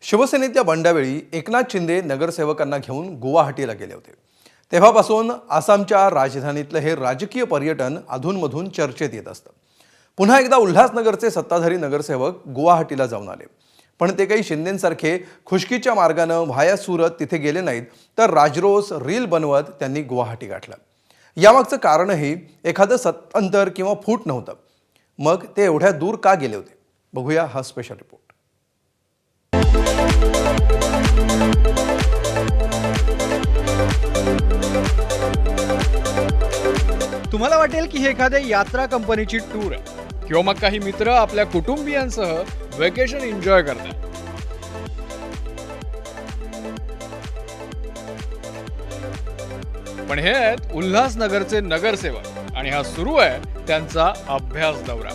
शिवसेनेच्या बंडावेळी एकनाथ शिंदे नगरसेवकांना घेऊन गुवाहाटीला गेले होते। तेव्हापासून आसामच्या राजधानीतलं हे राजकीय पर्यटन अधूनमधून चर्चेत येत असतं। पुन्हा एकदा उल्हासनगरचे सत्ताधारी नगरसेवक गुवाहाटीला जाऊन आले, पण ते काही शिंदेंसारखे खुशकीच्या मार्गाने व्हाया सुरत तिथे गेले नाहीत, तर राजरोस रील बनवत त्यांनी गुवाहाटी गाठलं। यामागचं कारणही एखादं सत्तांतर किंवा फूट नव्हतं। मग ते एवढ्या दूर का गेले होते, बघूया हा स्पेशल रिपोर्ट। तुम्हाला वाटेल की हे एखाद्या यात्रा कंपनीची टूर आहे किंवा मग काही मित्र आपल्या कुटुंबियांसह वेकेशन एन्जॉय करतात। पण हे आहेत उल्हासनगरचे नगरसेवक आणि हा सुरू आहे त्यांचा अभ्यास दौरा।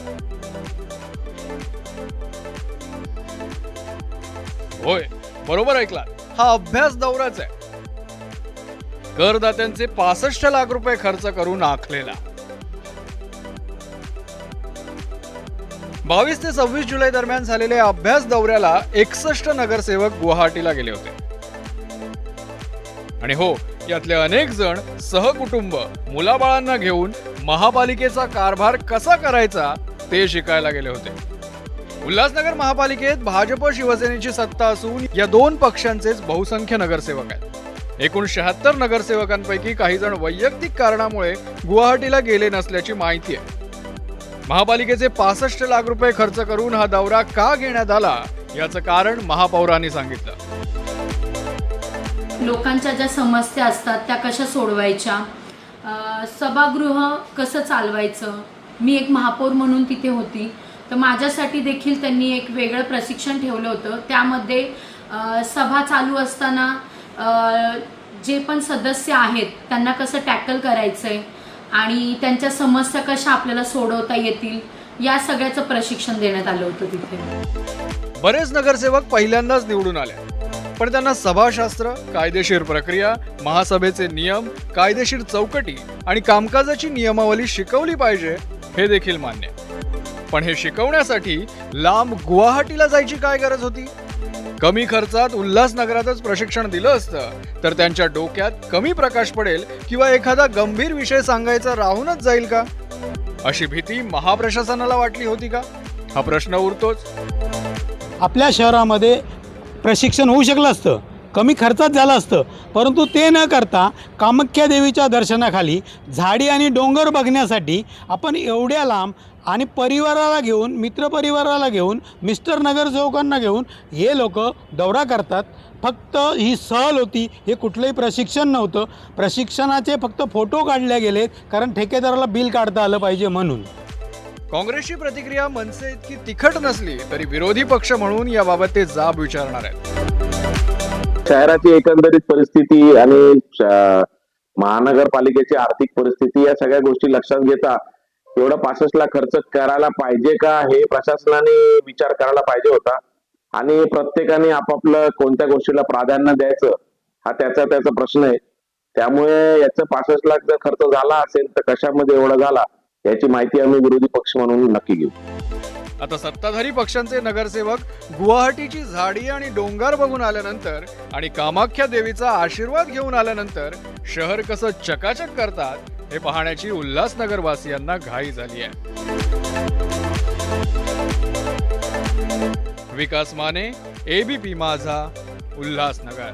होय, बरोबर ऐकलात, हा अभ्यास दौराच आहे। करदात्यांचे 65 लाख रुपये खर्च करून आखलेला। 22 ते 26 जुलै दरम्यान झालेल्या अभ्यास दौऱ्याला 61 नगरसेवक गुवाहाटीला गेले होते। आणि हो, यातले अनेक जण सहकुटुंब मुलाबाळांना घेऊन महापालिकेचा कारभार कसा करायचा ते शिकायला गेले होते। उल्हासनगर महापालिकेत भाजप शिवसेनेची सत्ता असून या दोन पक्षांचेच बहुसंख्य नगरसेवक आहेत। एकूण 76 नगरसेवकांपैकी काही जण वैयक्तिक कारणामुळे गुवाहाटीला गेले नसल्याची माहिती आहे। महापालिकेचे 65 लाख रुपये खर्च करून हा दौरा का घेण्यात आला याचं कारण महापौरांनी सांगितलं। लोकांच्या ज्या समस्या असतात त्या कशा सोडवायच्या, सभागृह कसं चालवायचं, मी एक महापौर म्हणून तिथे होती, तर माझ्यासाठी देखील त्यांनी एक वेगळं प्रशिक्षण ठेवलं होतं। त्यामध्ये सभा चालू असताना जे पण सदस्य आहेत त्यांना कसं टॅकल करायचंय आणि त्यांच्या समस्या कशा आपल्याला सोडवता येतील या सगळ्याचं प्रशिक्षण देण्यात आलं होतं तिथे। बरेच नगरसेवक पहिल्यांदाच निवडून आले, पण त्यांना सभाशास्त्र, कायदेशीर प्रक्रिया, महासभेचे नियम, कायदेशीर चौकटी आणि कामकाजाची नियमावली शिकवली पाहिजे हे देखील मान्य। पण हे शिकवण्यासाठी लांब गुवाहाटीला जायची काय गरज होती? कमी खर्चात उल्हासनगरातच प्रशिक्षण दिलं असतं तर त्यांच्या डोक्यात कमी प्रकाश पडेल किंवा एखादा गंभीर विषय सांगायचा राहूनच जाईल का, अशी भीती महाप्रशासनाला वाटली होती का? हा प्रश्न उरतोच। आपल्या शहरामध्ये प्रशिक्षण होऊ शकलं असतं, कमी खर्चात झालं असतं, परंतु ते न करता कामाख्या देवीच्या दर्शनाखाली झाडी आणि डोंगर बघण्यासाठी आपण एवढ्या लांब आणि परिवाराला घेऊन, मित्रपरिवाराला घेऊन, मिस्टर नगरसेवकांना घेऊन हे लोक दौरा करतात। फक्त ही सहल होती, हे कुठलंही प्रशिक्षण नव्हतं। प्रशिक्षणाचे फक्त फोटो काढले गेले कारण ठेकेदाराला बिल काढता आलं पाहिजे म्हणून। काँग्रेसची प्रतिक्रिया मनसे इतकी तिखट नसली तरी विरोधी पक्ष म्हणून याबाबत ते जाब विचारणार आहेत। शहराची एकंदरीत परिस्थिती आणि महानगरपालिकेची आर्थिक परिस्थिती या सगळ्या गोष्टी लक्षात घेता एवढा 65 लाख खर्च करायला पाहिजे का हे प्रशासनाने विचार करायला पाहिजे होता। आणि प्रत्येकाने आपापलं कोणत्या गोष्टीला प्राधान्य द्यायचं हा त्याचा प्रश्न आहे। त्यामुळे याचं 65 लाख जर खर्च झाला असेल तर कशामध्ये एवढा झाला याची माहिती आम्ही विरोधी पक्ष म्हणून नक्की घेऊ। आता सत्ताधारी पक्षांचे नगरसेवक गुवाहाटीची झाडी आणि डोंगर बघून आल्यानंतर आणि कामाख्या देवीचा आशीर्वाद घेऊन आल्यानंतर शहर कसं चकाचक करतात हे पाहण्याची उल्हासनगरवासियांना घाई झाली आहे। विकास माने, ABP माझा, उल्हासनगर।